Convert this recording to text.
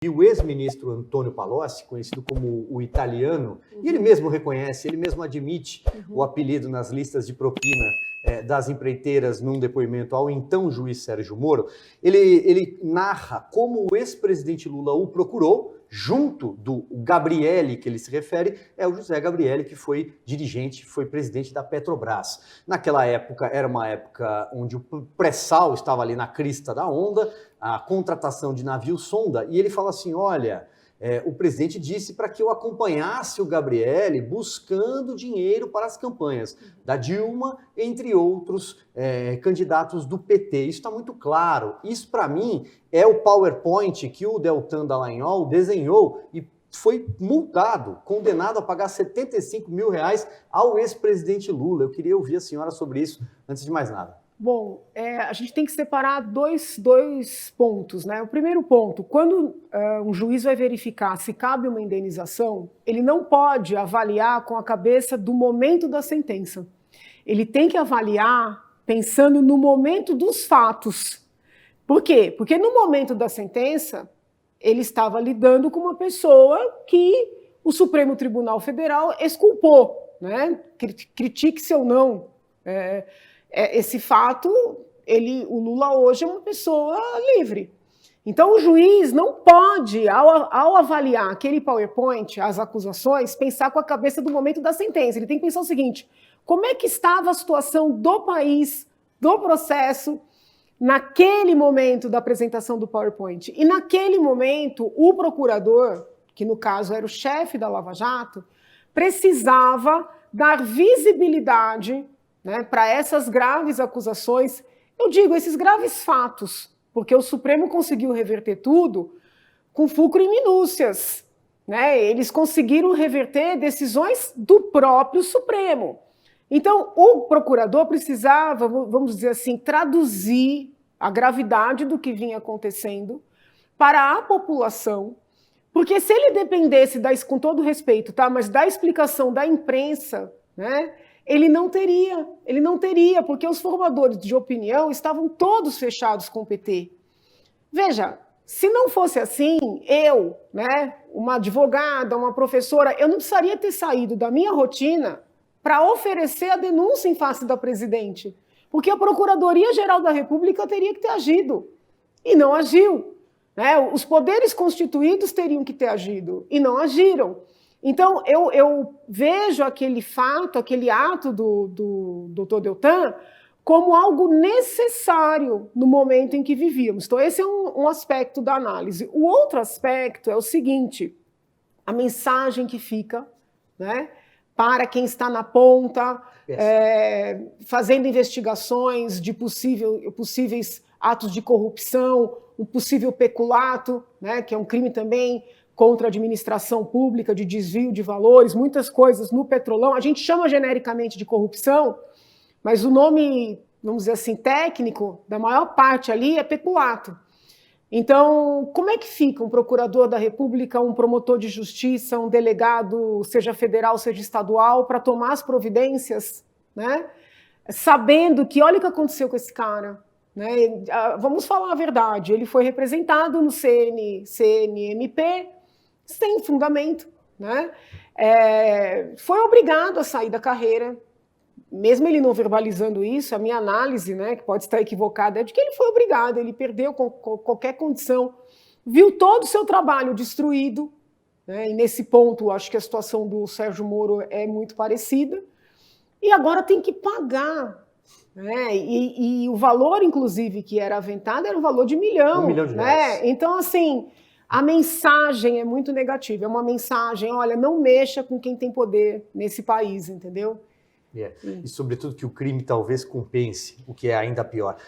E o ex-ministro Antônio Palocci, conhecido como o italiano, e ele mesmo reconhece, ele mesmo admite o apelido nas listas de propina das empreiteiras num depoimento ao então juiz Sérgio Moro, ele narra como o ex-presidente Lula o procurou, junto do Gabrielli, que ele se refere, é o José Gabrielli, que foi dirigente, foi presidente da Petrobras. Naquela época, era uma época onde o pré-sal estava ali na crista da onda, a contratação de navio-sonda, e ele fala assim, olha, o presidente disse para que eu acompanhasse o Gabrielli buscando dinheiro para as campanhas da Dilma, entre outros candidatos do PT. Isso está muito claro. Isso, para mim, é o PowerPoint que o Deltan Dallagnol desenhou e foi multado, condenado a pagar R$75 mil ao ex-presidente Lula. Eu queria ouvir a senhora sobre isso, antes de mais nada. Bom, a gente tem que separar dois pontos, né? O primeiro ponto, quando um juiz vai verificar se cabe uma indenização, ele não pode avaliar com a cabeça do momento da sentença. Ele tem que avaliar pensando no momento dos fatos. Por quê? Porque no momento da sentença, ele estava lidando com uma pessoa que o Supremo Tribunal Federal exculpou, né? Critique-se ou não. Esse fato, o Lula hoje é uma pessoa livre. Então, o juiz não pode, ao avaliar aquele PowerPoint, as acusações, pensar com a cabeça do momento da sentença. Ele tem que pensar o seguinte, como é que estava a situação do país, do processo, naquele momento da apresentação do PowerPoint? E naquele momento, o procurador, que no caso era o chefe da Lava Jato, precisava dar visibilidade, né, para essas graves acusações, eu digo, esses graves fatos, porque o Supremo conseguiu reverter tudo com fulcro e minúcias, né? Eles conseguiram reverter decisões do próprio Supremo. Então, o procurador precisava, vamos dizer assim, traduzir a gravidade do que vinha acontecendo para a população, porque se ele dependesse, com todo respeito, tá, mas da explicação da imprensa, né, ele não teria, porque os formadores de opinião estavam todos fechados com o PT. Veja, se não fosse assim, eu, né, uma advogada, uma professora, eu não precisaria ter saído da minha rotina para oferecer a denúncia em face da presidente, porque a Procuradoria-Geral da República teria que ter agido, e não agiu, né? Os poderes constituídos teriam que ter agido, e não agiram. Então, eu vejo aquele fato, aquele ato do doutor Deltan como algo necessário no momento em que vivíamos. Então, esse é um aspecto da análise. O outro aspecto é o seguinte, a mensagem que fica, né, para quem está na ponta, fazendo investigações de possíveis atos de corrupção, um possível peculato, né, que é um crime também contra a administração pública, de desvio de valores, muitas coisas no Petrolão. A gente chama genericamente de corrupção, mas o nome, vamos dizer assim, técnico, da maior parte ali é peculato. Então, como é que fica um procurador da República, um promotor de justiça, um delegado, seja federal, seja estadual, para tomar as providências, né? Sabendo que, olha o que aconteceu com esse cara, né? Vamos falar a verdade, ele foi representado no CNMP, sem fundamento, né? Foi obrigado a sair da carreira, mesmo ele não verbalizando isso, a minha análise, né, que pode estar equivocada, é de que ele foi obrigado, ele perdeu qualquer condição, viu todo o seu trabalho destruído, né, e nesse ponto acho que a situação do Sérgio Moro é muito parecida, e agora tem que pagar, né, e o valor, inclusive, que era aventado era um valor de milhão. R$1 milhão. Né? Então, assim, a mensagem é muito negativa, é uma mensagem, olha, não mexa com quem tem poder nesse país, entendeu? E sobretudo que o crime talvez compense, o que é ainda pior.